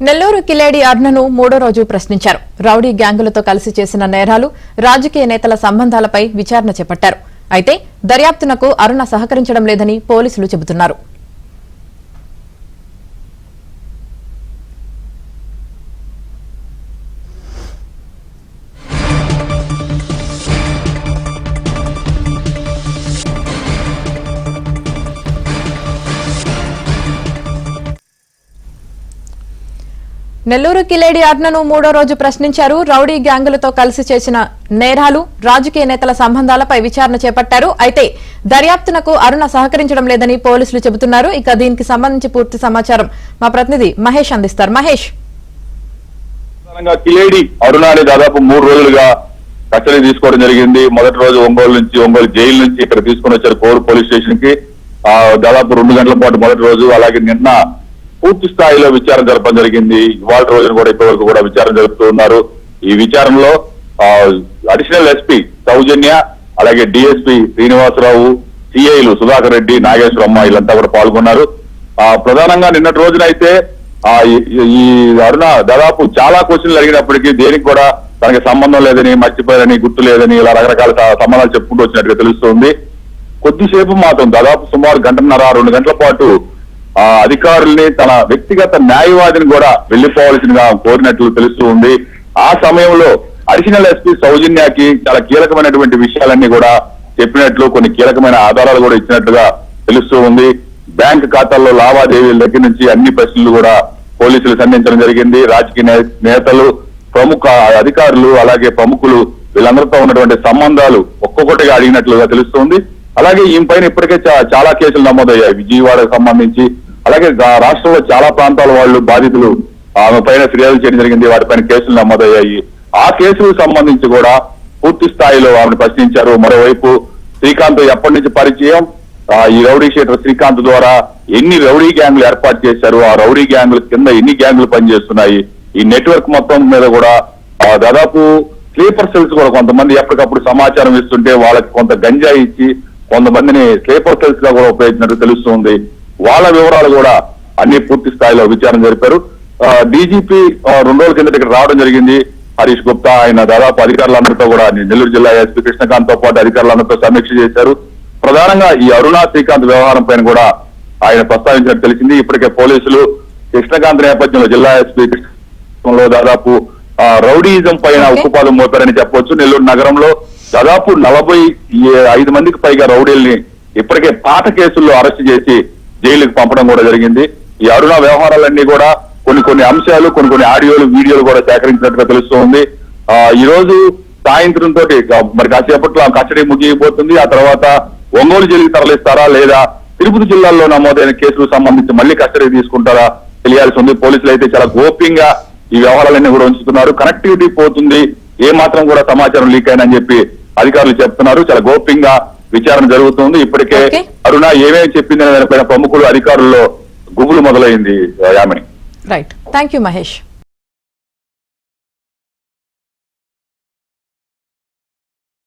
నెల్లూరు కిలేడి అరుణను మూడో రోజు ప్రశ్నించారు. రౌడీ గ్యాంగులతో కలిసి చేసిన నేరాలు, రాజకీయ నేతల సంబంధాలపై విచారణ చేపట్టారు. అయితే దర్యాప్తునకు అరుణ సహకరించడం లేదని పోలీసులు చెబుతున్నారు. నెల్లూరు కిలేడి అరుణను మూడో రోజు ప్రశ్నించారు. రౌడీ గ్యాంగులతో కలిసి చేసిన నేరాలు, రాజకీయ నేతల సంబంధాలపై విచారణ చేపట్టారు. అయితే దర్యాప్తునకు అరుణ సహకరించడం లేదని పోలీసులు చెబుతున్నారు. ఇక దీనికి సంబంధించి పూర్తి సమాచారం మా ప్రతినిధి మహేష్ అందిస్తారు. మహేష్, కిలేడి అరుణాని దాదాపు 3 రోజులుగా కస్టడీ తీసుకోవడం జరిగింది. మొదటి రోజు ఒంగోలు జైలు నుంచి ఇక్కడ తీసుకుని వచ్చారు కోర్ పోలీస్ స్టేషన్ కి. దాదాపు 2 గంటల పాటు మొదటి రోజు, అలాగే నిన్న పూర్తి స్థాయిలో విచారణ జరపడం జరిగింది. ఇవాళ రోజున కూడా ఇప్పటి వరకు కూడా విచారణ జరుపుతూ ఉన్నారు. ఈ విచారణలో అడిషనల్ ఎస్పీ సౌజన్య, అలాగే డిఎస్పీ శ్రీనివాసరావు, సిఐలు సుధాకర్ రెడ్డి, నాగేశ్వరమ్మ వీళ్ళంతా కూడా పాల్గొన్నారు. ప్రధానంగా నిన్నటి రోజున అయితే ఈ అరుణ దాదాపు చాలా క్వశ్చన్లు అడిగినప్పటికీ దేనికి కూడా తనకి సంబంధం లేదని, మర్చిపోయారని, గుర్తు లేదని ఇలా రకరకాల సంబంధాలు చెప్పుకుంటూ వచ్చినట్టుగా తెలుస్తుంది. కొద్దిసేపు మాత్రం దాదాపు సుమారు 1.5-2 గంటల పాటు అధికారుల్ని తన వ్యక్తిగత న్యాయవాదిని కూడా వెళ్లిపోవాల్సిందిగా కోరినట్లు తెలుస్తూ ఉంది. ఆ సమయంలో అడిషనల్ ఎస్పీ సౌజన్యకి చాలా కీలకమైనటువంటి విషయాలన్నీ కూడా చెప్పినట్లు, కొన్ని కీలకమైన ఆధారాలు కూడా ఇచ్చినట్లుగా తెలుస్తూ ఉంది. బ్యాంక్ ఖాతాల్లో లావాదేవీల దగ్గర నుంచి అన్ని ప్రశ్నలు కూడా పోలీసులు సంధించడం జరిగింది. రాజకీయ నేతలు, ప్రముఖ అధికారులు, అలాగే ప్రముఖులు వీళ్ళందరితో ఉన్నటువంటి సంబంధాలు ఒక్కొక్కటిగా అడిగినట్లుగా తెలుస్తుంది. అలాగే ఈ పైన ఇప్పటికే చాలా కేసులు నమోదయ్యాయి. విజయవాడకు సంబంధించి, అలాగే రాష్ట్రంలో చాలా ప్రాంతాల వాళ్ళు బాధితులు ఆమె పైన ఫిర్యాదు చేయడం జరిగింది. వాటిపైన కేసులు నమోదయ్యాయి. ఆ కేసులకు సంబంధించి కూడా పూర్తి స్థాయిలో ఆమెను ప్రశ్నించారు. మరోవైపు శ్రీకాంత్ ఎప్పటి నుంచి పరిచయం, ఈ రౌడీ షీటర్ శ్రీకాంత్ ద్వారా ఎన్ని రౌడీ గ్యాంగులు ఏర్పాటు చేశారు, ఆ రౌడీ గ్యాంగుల కింద ఎన్ని గ్యాంగులు పనిచేస్తున్నాయి, ఈ నెట్వర్క్ మొత్తం మీద కూడా దాదాపు స్లీపర్ సెల్స్ కూడా కొంతమంది ఎప్పటికప్పుడు సమాచారం ఇస్తుంటే వాళ్ళకి కొంత గంజా ఇచ్చి కొంతమందిని స్లీపర్ సెల్స్ గా కూడా ఉపయోగించినట్టు తెలుస్తుంది. వాళ్ళ వివరాలు కూడా అన్ని పూర్తి స్థాయిలో విచారణ జరిపారు. డీజీపీ 2 రోజుల కిందట ఇక్కడ రావడం జరిగింది. హరీష్ గుప్తా ఆయన దాదాపు అధికారులందరితో కూడా, నెల్లూరు జిల్లా ఎస్పీ కృష్ణకాంత్ తో పాటు అధికారులందరితో సమీక్ష చేశారు. ప్రధానంగా ఈ అరుణ శ్రీకాంత్ వ్యవహారం పైన కూడా ఆయన ప్రస్తావించినట్టు తెలిసింది. ఇప్పటికే పోలీసులు కృష్ణకాంత్ నేపథ్యంలో జిల్లా ఎస్పీ కృష్ణలో దాదాపు రౌడీయిజం పైన ఉక్కుపాదం మోపారని చెప్పవచ్చు. నెల్లూరు నగరంలో దాదాపు 45 మందికి పైగా రౌడీల్ని ఇప్పటికే పాత కేసుల్లో అరెస్ట్ చేసి జైలుకి పంపడం కూడా జరిగింది. ఈ అరుణ వ్యవహారాలన్నీ కూడా కొన్ని అంశాలు, కొన్ని ఆడియోలు, వీడియోలు కూడా సేకరించినట్టుగా తెలుస్తోంది. ఈ రోజు సాయంత్రం తోటి మరి కాసేపట్లో కస్టడీ ముగిపోతుంది. ఆ తర్వాత ఒంగోలు జైలుకి తరలిస్తారా లేదా తిరుపతి జిల్లాలో నమోదైన కేసులకు సంబంధించి మళ్ళీ కస్టడీ తీసుకుంటారా తెలియాల్సి ఉంది. పోలీసులు అయితే చాలా గోప్యంగా ఈ వ్యవహారాలన్నీ కూడా ఉంచుతున్నారు. కనెక్టివిటీ పోతుంది, ఏ మాత్రం కూడా సమాచారం లీక్ అయినని చెప్పి అధికారులు చెప్తున్నారు. చాలా గోప్యంగా విచారణ జరుగుతుంది. ఇప్పటికే అరుణ ఏమేమి చెప్పిందనే దానిపైన ప్రముఖులు, అధికారుల్లో గుబులు మొదలైంది. Yamini. Right, thank you Mahesh.